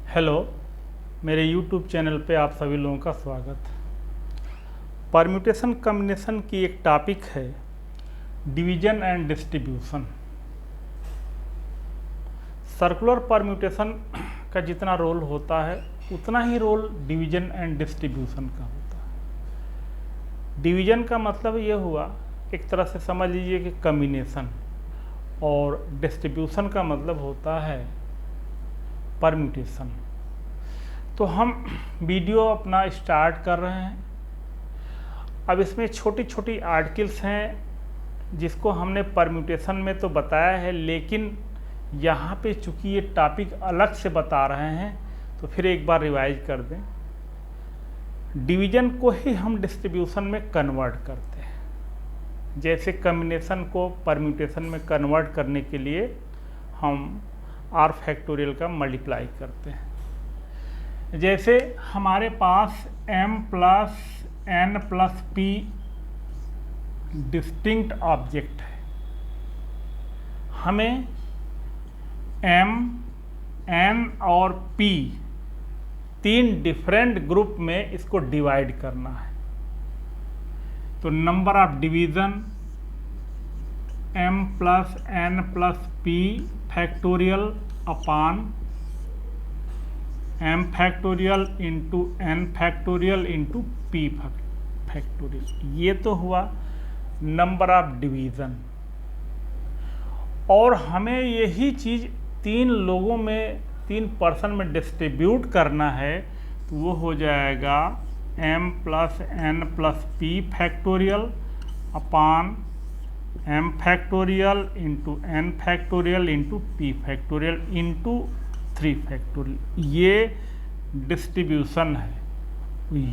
Hello, मेरे YouTube channel पे आप सभी लोगों का स्वागत। परम्यूटेशन कम्बिनेशन की एक टॉपिक है division and distribution. Circular permutation का जितना रोल होता है उतना ही रोल डिवीजन एंड डिस्ट्रीब्यूशन का होता है। डिवीजन का मतलब ये हुआ, एक तरह से समझ लीजिए कि कम्बिनेशन, और डिस्ट्रीब्यूशन का मतलब होता है परम्यूटेशन। तो हम वीडियो अपना स्टार्ट कर रहे हैं। अब इसमें छोटी छोटी आर्टिकल्स हैं जिसको हमने परम्यूटेशन में तो बताया है, लेकिन यहाँ पे चूँकि ये टॉपिक अलग से बता रहे हैं तो फिर एक बार रिवाइज कर दें। डिवीजन को ही हम डिस्ट्रीब्यूशन में कन्वर्ट करते हैं, जैसे कम्बिनेशन को परम्यूटेशन में कन्वर्ट करने के लिए हम r फैक्टोरियल का मल्टीप्लाई करते हैं। जैसे हमारे पास m plus n plus p distinct object है। हमें m, n और p तीन डिफरेंट ग्रुप में इसको डिवाइड करना है। तो number of division m plus n plus p factorial upon m factorial into n factorial into p factorial, ये तो हुआ नंबर ऑफ डिवीज़न। और हमें यही चीज़ तीन लोगों में, तीन पर्सन में डिस्ट्रीब्यूट करना है, तो वो हो जाएगा m plus n plus p factorial upon m factorial into n factorial into p factorial into 3 factorial. ये डिस्ट्रीब्यूशन है,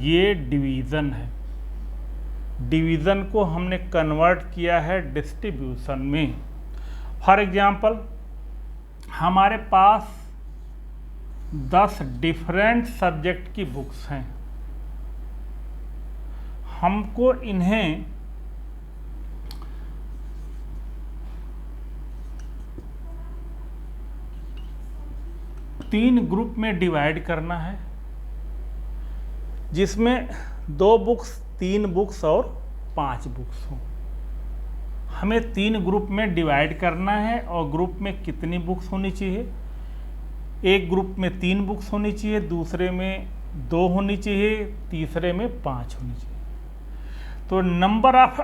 ये डिवीज़न है। डिवीज़न को हमने कन्वर्ट किया है डिस्ट्रीब्यूशन में। फॉर एग्जांपल, हमारे पास 10 डिफरेंट सब्जेक्ट की बुक्स हैं। हमको इन्हें तीन ग्रुप में डिवाइड करना है, जिसमें 2 बुक्स, 3 बुक्स और 5 बुक्स हों। हमें तीन ग्रुप में डिवाइड करना है, और ग्रुप में कितनी बुक्स होनी चाहिए? एक ग्रुप में 3 बुक्स होनी चाहिए, दूसरे में 2 होनी चाहिए, तीसरे में 5 होनी चाहिए। तो नंबर ऑफ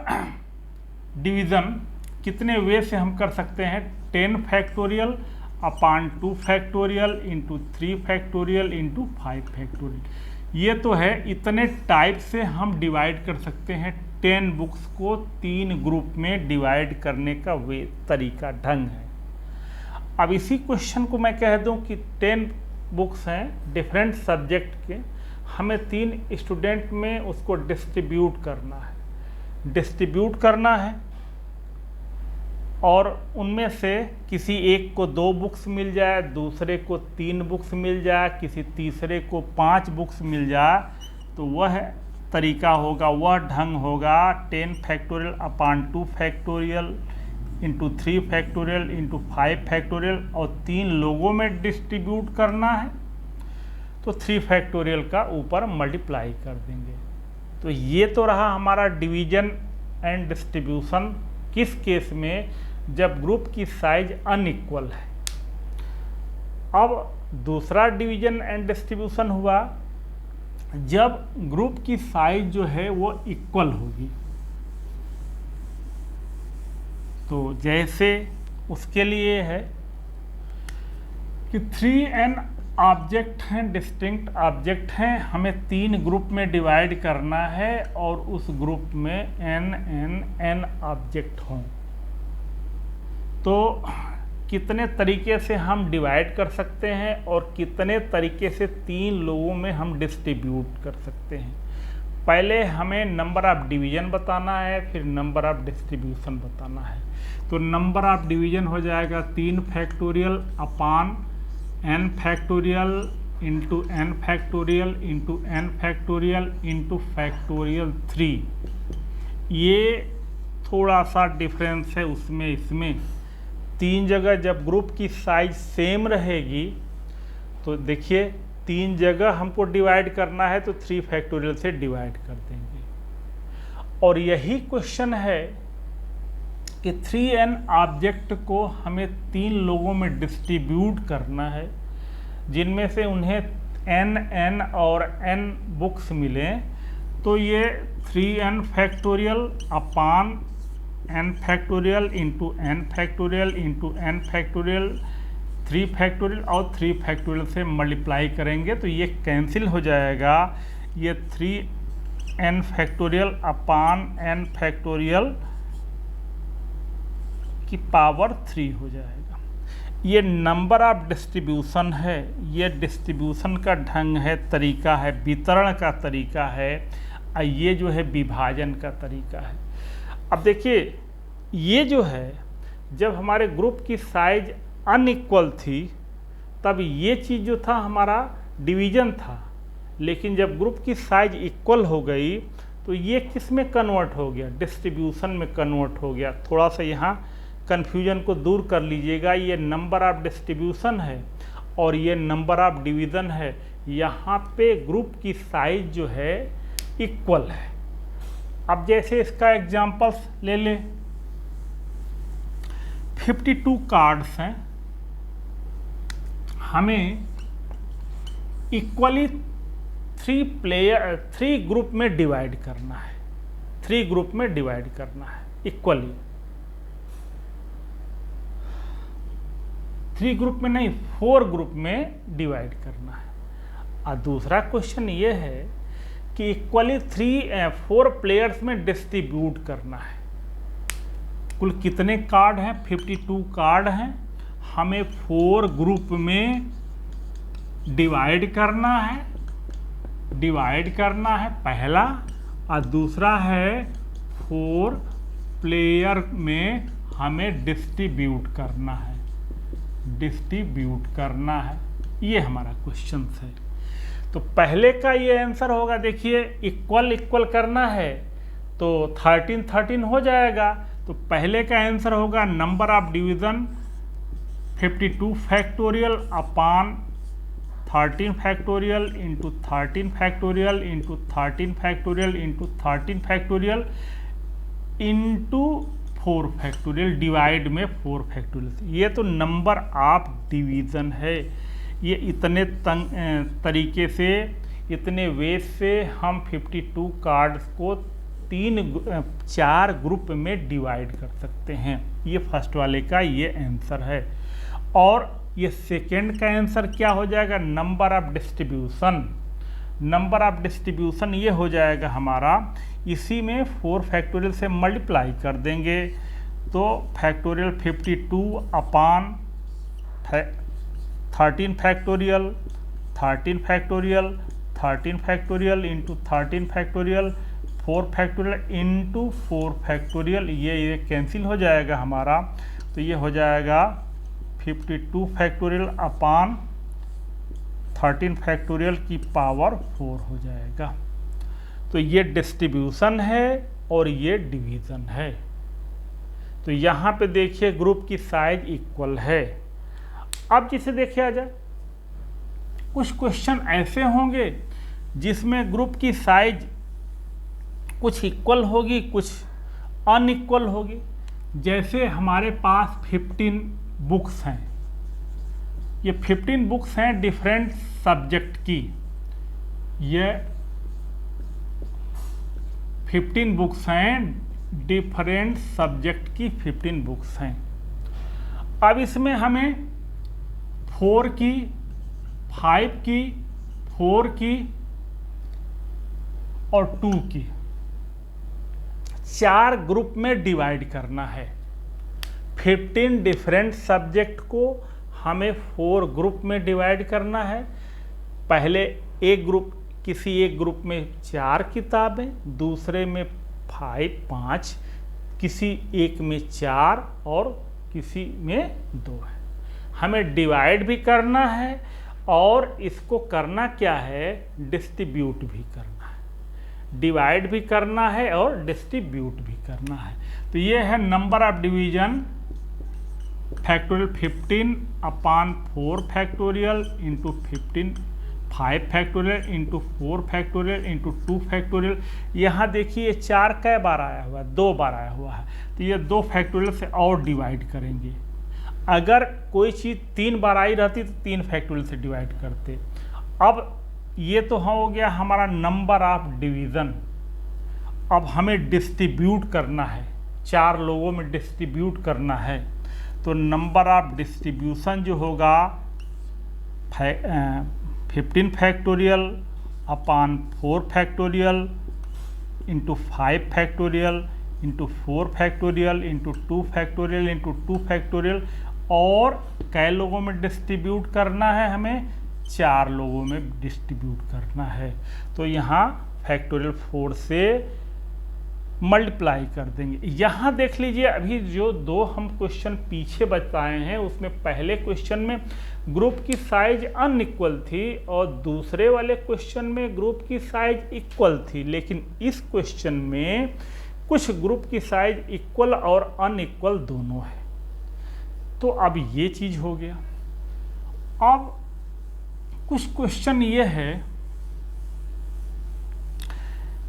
डिवीज़न कितने वे से हम कर सकते हैं? 10 फैक्टोरियल अपान 2 factorial into 3 factorial into 5 factorial. ये तो है, इतने टाइप से हम डिवाइड कर सकते हैं 10 बुक्स को 3 ग्रुप में डिवाइड करने का वे तरीका, ढंग है। अब इसी क्वेश्चन को मैं कह दूं कि 10 बुक्स हैं डिफरेंट सब्जेक्ट के, हमें 3 स्टूडेंट में उसको डिस्ट्रीब्यूट करना है, और उनमें से किसी एक को 2 बुक्स मिल जाए, दूसरे को 3 बुक्स मिल जाए, किसी तीसरे को 5 बुक्स मिल जाए, तो वह तरीका होगा, वह ढंग होगा 10 फैक्टोरियल अपान 2 factorial into 3 factorial into 5 factorial, और 3 लोगों में डिस्ट्रीब्यूट करना है तो 3 फैक्टोरियल का ऊपर मल्टीप्लाई कर देंगे। तो ये तो रहा हमारा डिवीजन एंड डिस्ट्रीब्यूशन। किस केस में? जब ग्रुप की साइज अनइक्वल है। अब दूसरा डिवीजन एंड डिस्ट्रीब्यूशन हुआ जब ग्रुप की साइज जो है वो इक्वल होगी। तो जैसे उसके लिए है कि 3n ऑब्जेक्ट हैं, डिस्टिंक्ट ऑब्जेक्ट हैं, हमें 3 ग्रुप में डिवाइड करना है, और उस ग्रुप में n ऑब्जेक्ट हों। तो कितने तरीके से हम डिवाइड कर सकते हैं और कितने तरीके से 3 लोगों में हम डिस्ट्रीब्यूट कर सकते हैं? पहले हमें नंबर ऑफ डिवीज़न बताना है, फिर नंबर ऑफ डिस्ट्रीब्यूशन बताना है। तो नंबर ऑफ डिवीज़न हो जाएगा 3 फैक्टोरियल अपान n factorial into n factorial into n factorial into factorial 3। ये थोड़ा सा डिफरेंस है उसमें, इसमें 3 जगह जब ग्रुप की साइज सेम रहेगी तो देखिए 3 जगह हमको डिवाइड करना है तो 3 फैक्टोरियल से डिवाइड कर देंगे। और यही क्वेश्चन है कि 3n ऑब्जेक्ट को हमें 3 लोगों में डिस्ट्रीब्यूट करना है, जिनमें से उन्हें n और n बुक्स मिलें। तो ये 3n फैक्टोरियल अपान n factorial into n factorial into n factorial 3 factorial और 3 फैक्टोरियल से मल्टीप्लाई करेंगे तो ये कैंसिल हो जाएगा। ये 3n फैक्टोरियल अपान n फैक्टोरियल की पावर 3 हो जाएगा। ये नंबर ऑफ डिस्ट्रीब्यूशन है, ये डिस्ट्रीब्यूशन का ढंग है, तरीका है, वितरण का तरीका है, और ये जो है विभाजन का तरीका है। अब देखिए ये जो है जब हमारे ग्रुप की साइज अनइक्वल थी तब ये चीज़ जो था हमारा डिवीज़न था, लेकिन जब ग्रुप की साइज इक्वल हो गई तो ये किस में कन्वर्ट हो गया, डिस्ट्रीब्यूशन में कन्वर्ट हो गया। थोड़ा सा यहाँ कन्फ्यूजन को दूर कर लीजिएगा, ये नंबर ऑफ डिस्ट्रीब्यूशन है और ये नंबर ऑफ डिवीज़न है। यहाँ पे ग्रुप की साइज जो है इक्वल है। अब जैसे इसका एग्जांपल्स ले लें, 52 कार्ड्स हैं, हमें इक्वली 3 ग्रुप में डिवाइड करना है, 3 ग्रुप में डिवाइड करना है इक्वली। 3 ग्रुप में नहीं, 4 ग्रुप में डिवाइड करना है। और दूसरा क्वेश्चन ये है कि इक्वली 4 प्लेयर्स में डिस्ट्रीब्यूट करना है। कुल कितने कार्ड हैं, 52 कार्ड हैं, हमें 4 ग्रुप में डिवाइड करना है पहला, और दूसरा है 4 प्लेयर में हमें डिस्ट्रीब्यूट करना है। ये हमारा क्वेश्चन है। तो पहले का ये आंसर होगा, देखिए इक्वल करना है तो 13 हो जाएगा। तो पहले का आंसर होगा number of division 52 factorial upon 13 factorial into 13 factorial into 13 factorial into 13 factorial into 4 factorial, divide में 4 फैक्टोरियल। ये तो नंबर ऑफ डिवीज़न है। ये इतने तरीके से, इतने वेज से हम 52 कार्ड्स को 4 ग्रुप में डिवाइड कर सकते हैं। ये फर्स्ट वाले का ये आंसर है। और ये सेकेंड का आंसर क्या हो जाएगा, नंबर ऑफ डिस्ट्रीब्यूशन ये हो जाएगा हमारा, इसी में 4 फैक्टोरियल से मल्टीप्लाई कर देंगे तो फैक्टोरियल 52 अपान 13 factorial 13 factorial 13 factorial into 13 factorial 4 factorial into 4 factorial, ये कैंसिल हो जाएगा हमारा। तो ये हो जाएगा 52 फैक्टोरियल अपान 13 फैक्टोरियल की पावर 4 हो जाएगा। तो ये डिस्ट्रीब्यूशन है और ये डिवीज़न है। तो यहाँ पे देखिए ग्रुप की साइज इक्वल है। अब जिसे देखिए आ जाए, कुछ क्वेश्चन ऐसे होंगे जिसमें ग्रुप की साइज कुछ इक्वल होगी, कुछ अनइक्वल होगी। जैसे हमारे पास 15 बुक्स हैं, ये 15 बुक्स हैं डिफरेंट सब्जेक्ट की, ये 15 बुक्स हैं डिफरेंट सब्जेक्ट की 15 बुक्स हैं। अब इसमें हमें 4 की, 5 की, 4 की और 2 की 4 ग्रुप में डिवाइड करना है। 15 डिफरेंट सब्जेक्ट को हमें 4 ग्रुप में डिवाइड करना है। पहले किसी एक ग्रुप में 4 किताबें, दूसरे में 5, किसी एक में 4 और किसी में 2 है। हमें डिवाइड भी करना है और इसको करना क्या है, डिस्ट्रीब्यूट भी करना है। डिवाइड भी करना है और डिस्ट्रीब्यूट भी करना है। तो ये है number of division factorial 15 upon 4 factorial into 15 5 factorial into 4 factorial into 2 factorial. यहाँ देखिए 4 कै बार आया हुआ है, 2 बार आया हुआ है, तो ये 2 फैक्टोरियल से और डिवाइड करेंगे। अगर कोई चीज़ 3 बार आई रहती तो 3 फैक्टोरियल से डिवाइड करते। अब ये तो हो गया हमारा नंबर ऑफ डिवीज़न। अब हमें डिस्ट्रीब्यूट करना है, 4 लोगों में डिस्ट्रीब्यूट करना है, तो नंबर ऑफ डिस्ट्रीब्यूशन जो होगा 15 फैक्टोरियल अपान 4 factorial into 5 factorial into 4 factorial into 2 factorial into 2 factorial. और कै लोगों में डिस्ट्रीब्यूट करना है, हमें 4 लोगों में डिस्ट्रीब्यूट करना है, तो यहाँ फैक्टोरियल 4 से मल्टीप्लाई कर देंगे। यहाँ देख लीजिए, अभी जो 2 हम क्वेश्चन पीछे बताए हैं उसमें पहले क्वेश्चन में ग्रुप की साइज अनइक्वल थी और दूसरे वाले क्वेश्चन में ग्रुप की साइज इक्वल थी, लेकिन इस क्वेश्चन में कुछ ग्रुप की साइज इक्वल और अनइक्वल दोनों है। तो अब ये चीज हो गया। अब कुछ क्वेश्चन ये है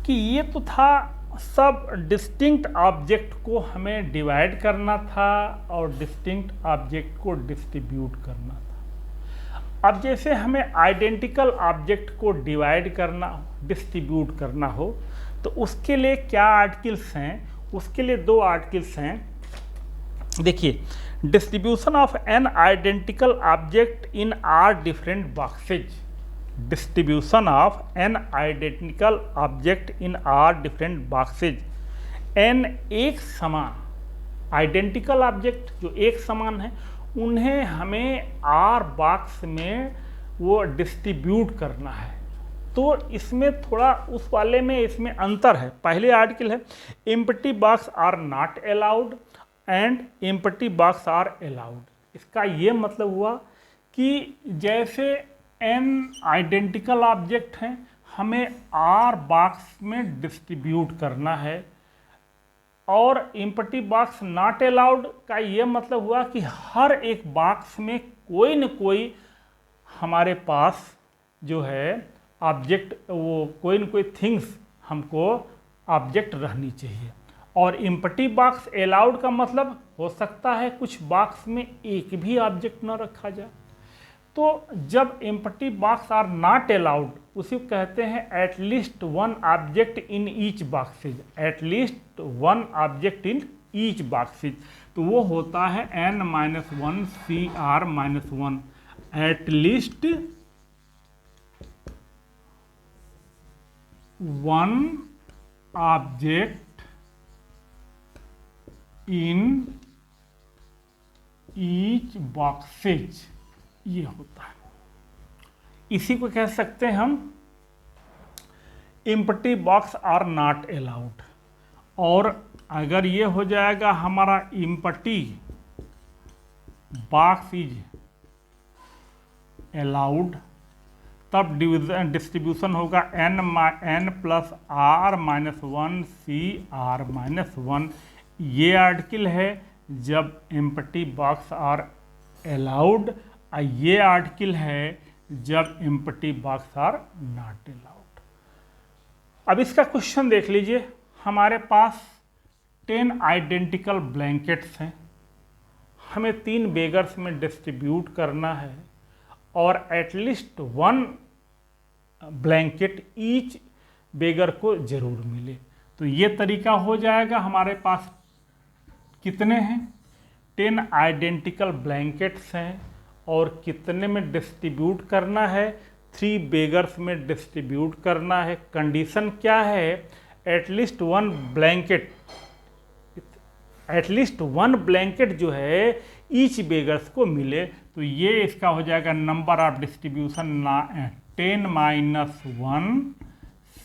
कि ये तो था सब डिस्टिंक्ट ऑब्जेक्ट को हमें डिवाइड करना था और डिस्टिंक्ट ऑब्जेक्ट को डिस्ट्रीब्यूट करना था। अब जैसे हमें आइडेंटिकल ऑब्जेक्ट को डिवाइड करना, डिस्ट्रीब्यूट करना हो, तो उसके लिए क्या आर्टिकल्स हैं? उसके लिए 2 आर्टिकल्स हैं। देखिए, distribution of n identical object in r different boxes. Distribution of n identical object in r different boxes. N एक समान आइडेंटिकल ऑब्जेक्ट जो एक समान है, उन्हें हमें आर बॉक्स में वो डिस्ट्रीब्यूट करना है। तो इसमें थोड़ा उस वाले में इसमें अंतर है। पहले आर्टिकल है empty box are not allowed and empty box are allowed. इसका ये मतलब हुआ कि जैसे n आइडेंटिकल ऑब्जेक्ट हैं, हमें r बॉक्स में डिस्ट्रीब्यूट करना है, और एम्प्टी बॉक्स नॉट अलाउड का ये मतलब हुआ कि हर एक बॉक्स में कोई न कोई हमारे पास जो है ऑब्जेक्ट, वो कोई न कोई थिंग्स हमको ऑब्जेक्ट रहनी चाहिए। और एम्प्टी बॉक्स अलाउड का मतलब हो सकता है कुछ बॉक्स में एक भी ऑब्जेक्ट न रखा जाए। तो जब empty box are not allowed, उसी को कहते हैं at least 1 object in each boxes. At least 1 object in each boxes, तो वो होता है n-1 CR-1। At least 1 object in each boxes, ये होता है। इसी को कह सकते हैं हम empty box are not allowed. और अगर ये हो जाएगा हमारा एम्प्टी बॉक्स इज अलाउड, तब डिस्ट्रीब्यूशन होगा n प्लस R-1 CR-1। ये आर्टिकल है जब एम्प्टी बॉक्स आर अलाउड, ये आर्टिकल है जब empty box are not allowed. अब इसका क्वेश्चन देख लीजिए। हमारे पास 10 आइडेंटिकल ब्लैंकेट्स हैं, हमें 3 बेगर्स में डिस्ट्रीब्यूट करना है, और एटलीस्ट 1 ब्लैंकेट ईच बेगर को जरूर मिले। तो ये तरीका हो जाएगा। हमारे पास कितने हैं? 10 आइडेंटिकल ब्लैंकेट्स हैं, और कितने में डिस्ट्रीब्यूट करना है? 3 बेगर्स में डिस्ट्रीब्यूट करना है। कंडीशन क्या है? एटलीस्ट 1 ब्लैंकेट, एटलीस्ट 1 ब्लैंकेट जो है ईच बेगर्स को मिले। तो ये इसका हो जाएगा number of distribution 10-1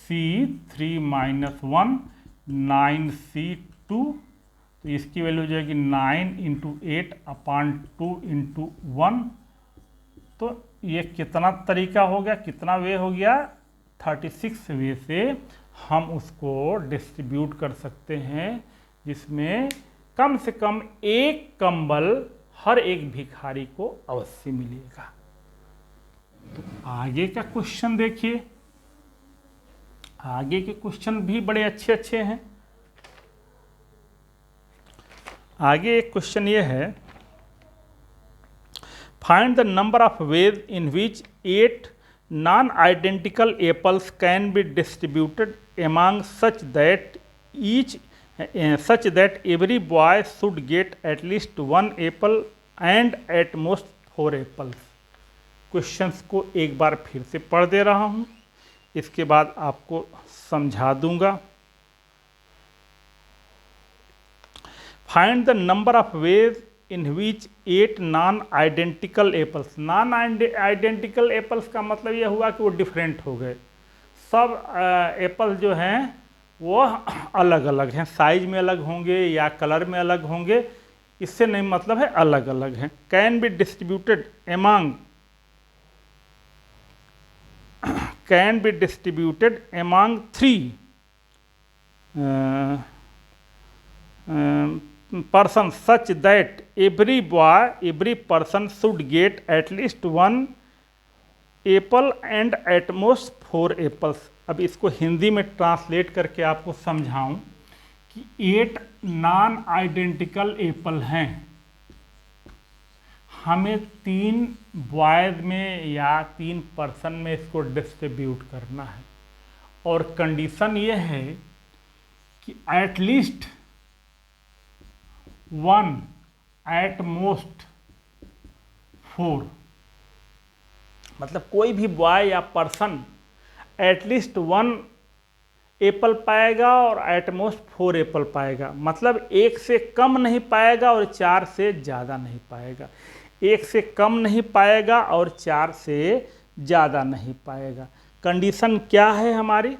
C3-1 9C2। तो इसकी वैल्यू हो जाएगी 9 × 8 अपान 2 × 1। तो ये कितना तरीका हो गया, कितना वे हो गया? 36 वे से हम उसको डिस्ट्रीब्यूट कर सकते हैं, जिसमें कम से कम एक कंबल हर एक भिखारी को अवश्य मिलेगा। तो आगे का क्वेश्चन देखिए, आगे के क्वेश्चन भी बड़े अच्छे अच्छे हैं। आगे एक क्वेश्चन ये है, find the number of ways in which 8 non identical apples can be distributed among such that every boy should get at least 1 Apple and at most 4 apples. Questions को एक बार फिर से पढ़ दे रहा हूँ, इसके बाद आपको समझा दूंगा। Find the number of ways in which 8 non identical apples. Non identical apples का मतलब यह हुआ कि वो डिफरेंट हो गए। सब एप्पल जो हैं वो अलग अलग हैं, साइज में अलग होंगे या कलर में अलग होंगे, इससे नहीं मतलब है अलग अलग हैं। Can be distributed among 3 person such that every person should get at least 1 apple and at most 4 apples। अब इसको हिंदी में ट्रांसलेट करके आपको समझाऊं कि 8 नॉन आइडेंटिकल एप्पल हैं, हमें 3 बॉयज में या 3 पर्सन में इसको डिस्ट्रीब्यूट करना है, और कंडीशन ये है कि एटलीस्ट 1 एट मोस्ट 4, मतलब कोई भी बॉय या पर्सन एटलीस्ट 1 एप्पल पाएगा और एट मोस्ट 4 एप्पल पाएगा। मतलब 1 से कम नहीं पाएगा और 4 से ज़्यादा नहीं पाएगा, 1 से कम नहीं पाएगा और 4 से ज़्यादा नहीं पाएगा। कंडीशन क्या है हमारी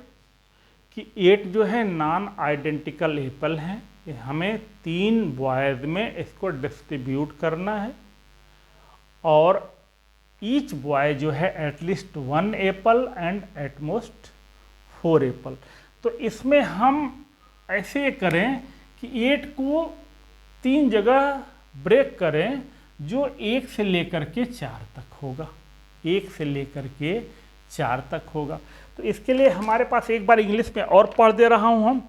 कि 8 जो है नॉन आइडेंटिकल एप्पल हैं, हमें 3 बॉयज में इसको डिस्ट्रीब्यूट करना है, और ईच बॉय जो है at least 1 Apple and at most 4 Apple. तो इसमें हम ऐसे करें कि 8 को 3 जगह ब्रेक करें, जो 1 से लेकर के 4 तक होगा, 1 से लेकर के 4 तक होगा। तो इसके लिए हमारे पास एक बार इंग्लिश में और पढ़ दे रहा हूँ हम।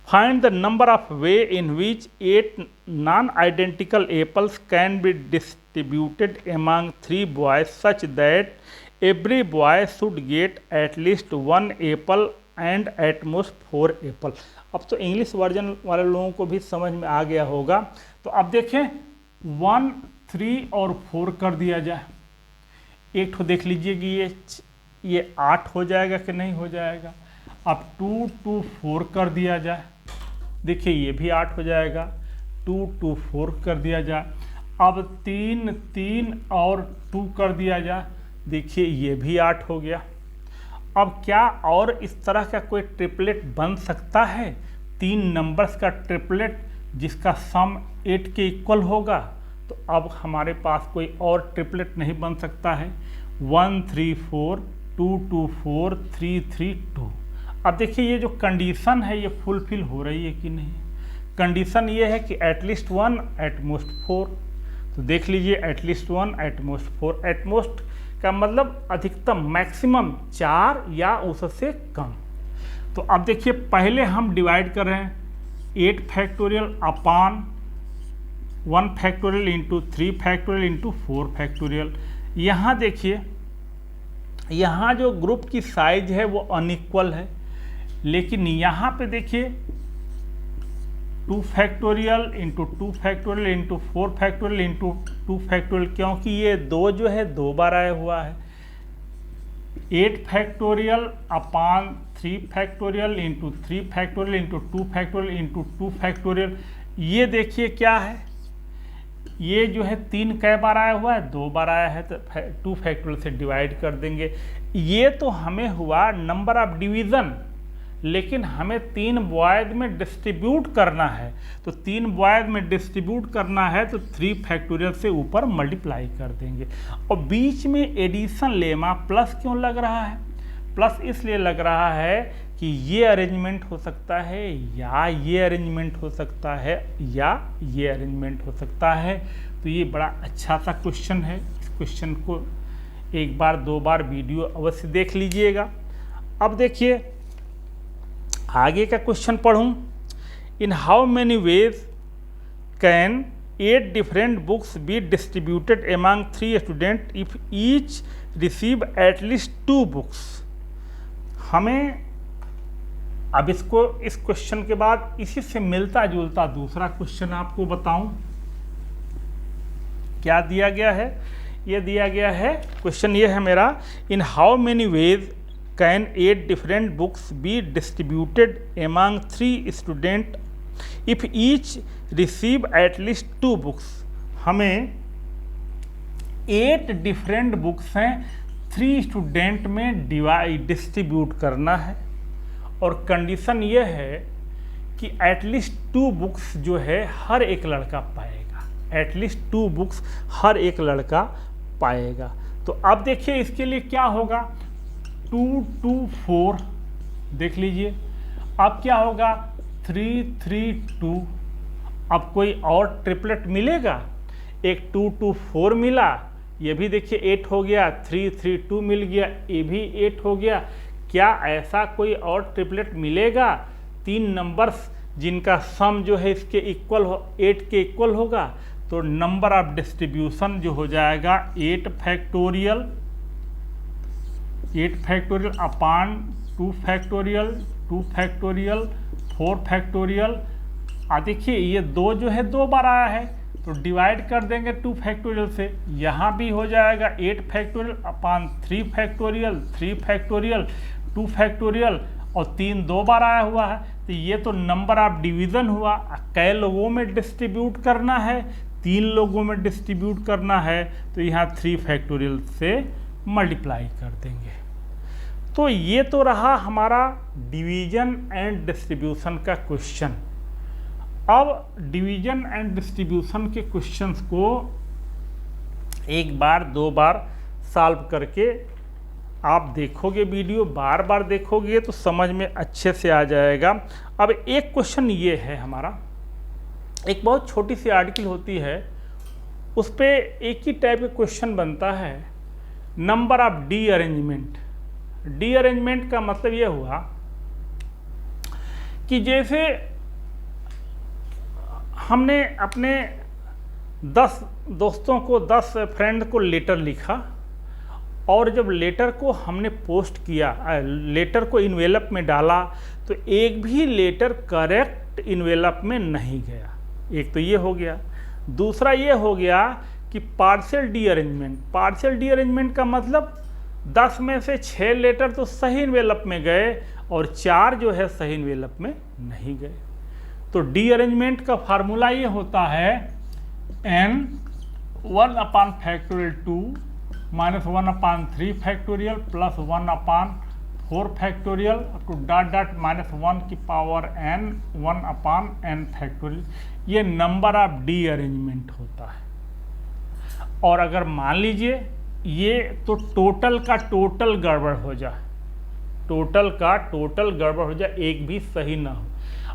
Find the number of way in which 8 non-identical apples can be distributed among 3 boys such that every boy should get at least 1 apple and at most 4 apple। अब तो इंग्लिश वर्जन वाले लोगों को भी समझ में आ गया होगा। तो अब देखें 1, 3 और 4 कर दिया जाए। एक तो देख लीजिए कि ये 8 हो जाएगा कि नहीं हो जाएगा। अब 2, 2, 4 कर दिया जाए, देखिए ये भी 8 हो जाएगा। 2, 2, 4 कर दिया जाए। अब 3, 3 और 2 कर दिया जाए, देखिए ये भी 8 हो गया। अब क्या और इस तरह का कोई ट्रिपलेट बन सकता है, 3 नंबर्स का ट्रिपलेट जिसका सम 8 के इक्वल होगा? तो अब हमारे पास कोई और ट्रिपलेट नहीं बन सकता है। 1, 3, 4, 2, 2, 4, 3, 3, 2। अब देखिए ये जो कंडीशन है ये फुलफिल हो रही है कि नहीं। कंडीशन ये है कि एटलीस्ट 1 एट मोस्ट 4। तो देख लीजिए at least 1 at most 4। At most का मतलब अधिकतम, मैक्सिमम 4 या उससे कम। तो अब देखिए पहले हम डिवाइड कर रहे हैं 8 फैक्टोरियल अपान 1 factorial into 3 factorial into 4 factorial. यहाँ देखिए यहाँ जो ग्रुप की साइज है वो अनइक्वल है, लेकिन यहाँ पे देखिए 2 factorial into 2 factorial into 4 factorial into 2 factorial, क्योंकि ये 2 जो है 2 बार आया हुआ है। 8 फैक्टोरियल अपान 3 factorial into 3 factorial into 2 factorial into 2 factorial. ये देखिए क्या है, ये जो है 3 कै बार आया हुआ है, 2 बार आया है, तो 2 फैक्टोरियल से डिवाइड कर देंगे। ये तो हमें हुआ नंबर ऑफ डिवीज़न, लेकिन हमें 3 बॉयज में डिस्ट्रीब्यूट करना है। तो 3 बॉयज में डिस्ट्रीब्यूट करना है तो 3 फैक्टोरियल से ऊपर मल्टीप्लाई कर देंगे। और बीच में एडिशन लेमा प्लस क्यों लग रहा है? प्लस इसलिए लग रहा है कि ये अरेंजमेंट हो सकता है या ये अरेंजमेंट हो सकता है या ये अरेंजमेंट हो सकता है। तो ये बड़ा अच्छा सा क्वेश्चन है। इस क्वेश्चन को एक बार दो बार वीडियो अवश्य देख लीजिएगा। अब देखिए आगे का क्वेश्चन पढ़ूं। In how many ways can 8 different books be distributed among 3 student if each receive at least 2 books. हमें अब इसको इस क्वेश्चन के बाद इसी से मिलता जुलता दूसरा क्वेश्चन आपको बताऊं। क्या दिया गया है? ये दिया गया है क्वेश्चन ये है मेरा, in how many ways can 8 different books be distributed among 3 student if each receive at least 2 books. हमें 8 डिफरेंट बुक्स हैं 3 स्टूडेंट में डिस्ट्रीब्यूट करना है और कंडीशन ये है कि एटलीस्ट 2 बुक्स जो है हर एक लड़का पाएगा। एटलीस्ट 2 बुक्स हर एक लड़का पाएगा। तो अब देखिए इसके लिए क्या होगा, 2 2 4 देख लीजिए। अब क्या होगा 3 3 2। अब कोई और ट्रिपलेट मिलेगा? एक 2 2 4 मिला, ये भी देखिए 8 हो गया, 3 3 2 मिल गया, ये भी 8 हो गया। क्या ऐसा कोई और ट्रिपलेट मिलेगा 3 नंबर्स जिनका सम जो है इसके इक्वल हो 8 के इक्वल होगा? तो नंबर ऑफ डिस्ट्रीब्यूशन जो हो जाएगा 8 फैक्टोरियल अपान 2 फैक्टोरियल 2 फैक्टोरियल 4 फैक्टोरियल। देखिए ये 2 जो है 2 बार आया है तो डिवाइड कर देंगे 2 फैक्टोरियल से। यहाँ भी हो जाएगा 8 फैक्टोरियल अपान 3 फैक्टोरियल 3 फैक्टोरियल 2 फैक्टोरियल और 3 2 बार आया हुआ है। तो ये तो नंबर ऑफ डिवीज़न हुआ। कै लोगों में डिस्ट्रीब्यूट करना है? 3 लोगों में डिस्ट्रीब्यूट करना है। तो यहाँ 3 फैक्टोरियल से मल्टीप्लाई कर देंगे। तो ये तो रहा हमारा डिवीज़न एंड डिस्ट्रीब्यूशन का क्वेश्चन। अब डिवीज़न एंड डिस्ट्रीब्यूशन के क्वेश्चंस को एक बार दो बार सॉल्व करके आप देखोगे, वीडियो बार बार देखोगे तो समझ में अच्छे से आ जाएगा। अब एक क्वेश्चन ये है हमारा, एक बहुत छोटी सी आर्टिकल होती है उस पर एक ही टाइप का क्वेश्चन बनता है, number of D arrangement. D arrangement का मतलब ये हुआ कि जैसे हमने अपने 10 दोस्तों को 10 फ्रेंड को लेटर लिखा और जब लेटर को हमने पोस्ट किया, लेटर को इन्वेलप में डाला तो एक भी लेटर करेक्ट इन्वेलप में नहीं गया। एक तो ये हो गया। दूसरा ये हो गया कि partial D arrangement. Partial D arrangement का मतलब 10 में से 6 लेटर तो सही इन्वेलप में गए और 4 जो है सही इन्वेलप में नहीं गए। तो डी अरेंजमेंट का फार्मूला ये होता है n 1 upon factorial 2 minus 1 upon 3 factorial plus 1 upon 4 factorial up to dot dot minus 1 की पावर n 1 अपान n फैक्टोरियल। ये नंबर ऑफ डी अरेंजमेंट होता है। और अगर मान लीजिए ये तो टोटल का टोटल गड़बड़ हो जाए, टोटल का टोटल गड़बड़ हो जाए, एक भी सही ना हो।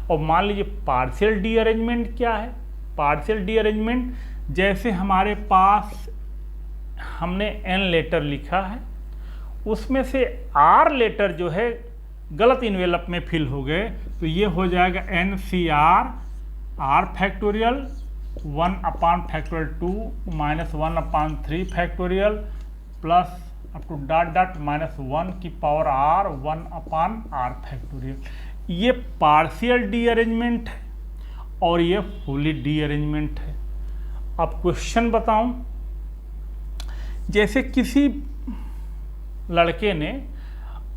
और मान लीजिए पार्शियल डी अरेंजमेंट क्या है? पार्शियल डी अरेंजमेंट जैसे हमारे पास हमने n लेटर लिखा है, उसमें से r लेटर जो है गलत इन्वेलप में फिल हो गए, तो ये हो जाएगा NCR r factorial 1 upon factorial 2 minus 1 upon 3 factorial plus up to dot dot minus 1 की पावर r 1 अपान r फैक्टोरियल। ये पार्शियल डी अरेंजमेंट है और ये फुली डी अरेंजमेंट है। अब क्वेश्चन बताऊं, जैसे किसी लड़के ने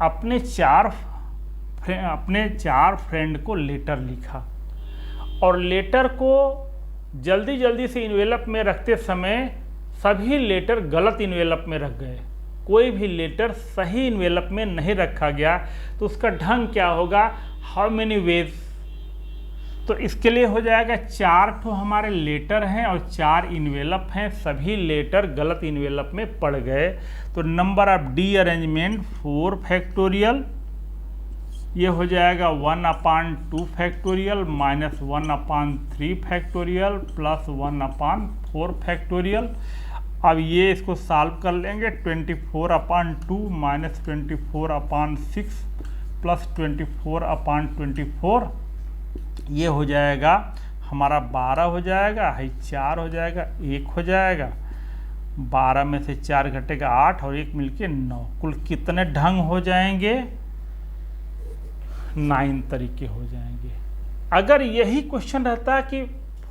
अपने चार फ्रेंड को लेटर लिखा और लेटर को जल्दी जल्दी से इन्वेलप में रखते समय सभी लेटर गलत इन्वेलप में रख गए, कोई भी लेटर सही इन्वेलप में नहीं रखा गया। तो उसका ढंग क्या होगा? How many ways. तो इसके लिए हो जाएगा 4 ठो हमारे लेटर हैं और 4 इन्वेलप हैं, सभी लेटर गलत इन्वेलप में पड़ गए। तो number of D arrangement 4 factorial, ये हो जाएगा 1/2 factorial minus 1/3 factorial plus 1/4 factorial. अब ये इसको सॉल्व कर लेंगे, 24/2 माइनस 24/6 प्लस 24/24, ये हो जाएगा हमारा 12 हो जाएगा, है 4 हो जाएगा, 1 हो जाएगा, 12 में से 4 घटेगा 8 और 1 मिलके 9। कुल कितने ढंग हो जाएंगे? 9 तरीके हो जाएंगे। अगर यही क्वेश्चन रहता कि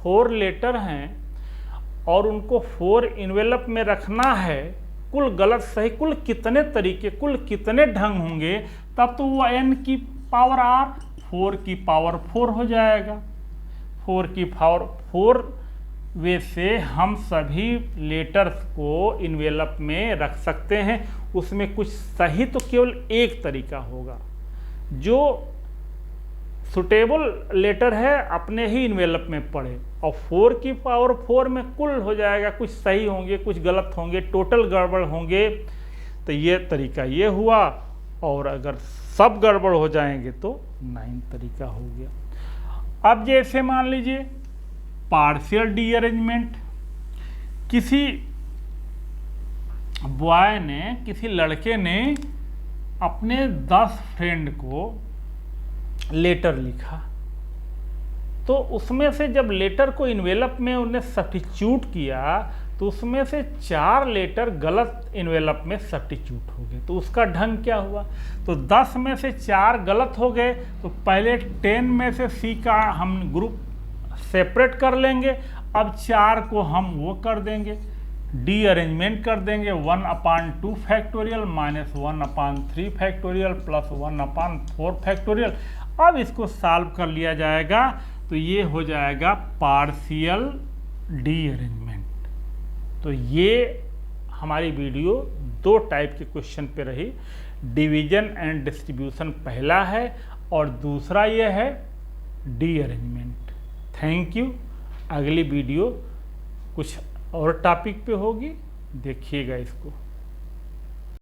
4 लेटर हैं और उनको 4 इन्वेलप में रखना है, कुल गलत सही कुल कितने तरीके, कुल कितने ढंग होंगे, तब तो वो n की पावर r 4 की पावर 4 हो जाएगा। 4 की पावर 4 वे से हम सभी लेटर्स को इन्वेलप में रख सकते हैं। उसमें कुछ सही तो केवल एक तरीका होगा, जो सुटेबल लेटर है अपने ही इन्वेलप में पड़े, और 4 की पावर 4 में कुल हो जाएगा, कुछ सही होंगे कुछ गलत होंगे, टोटल गड़बड़ होंगे। तो ये तरीका ये हुआ, और अगर सब गड़बड़ हो जाएंगे तो 9 तरीका हो गया। अब जैसे मान लीजिए पार्शियल डी अरेंजमेंट, किसी बॉय ने, किसी लड़के ने अपने 10 फ्रेंड को लेटर लिखा, तो उसमें से जब लेटर को इन्वेलप में उन्हें सब्स्टिट्यूट किया तो उसमें से 4 लेटर गलत इन्वेलप में सब्स्टिट्यूट हो गए। तो उसका ढंग क्या हुआ? तो 10 में से 4 गलत हो गए, तो पहले 10 में से सी का हम ग्रुप सेपरेट कर लेंगे। अब 4 को हम वो कर देंगे, डी अरेंजमेंट कर देंगे, 1/2 factorial minus 1/3 factorial plus 1/4 factorial. अब इसको सॉल्व कर लिया जाएगा, तो ये हो जाएगा पार्शियल डी अरेंजमेंट। तो ये हमारी वीडियो 2 टाइप के क्वेश्चन पे रही, डिवीजन एंड डिस्ट्रीब्यूशन पहला है और दूसरा ये है डी अरेंजमेंट। Thank you. अगली वीडियो कुछ और टॉपिक पे होगी, देखिएगा इसको।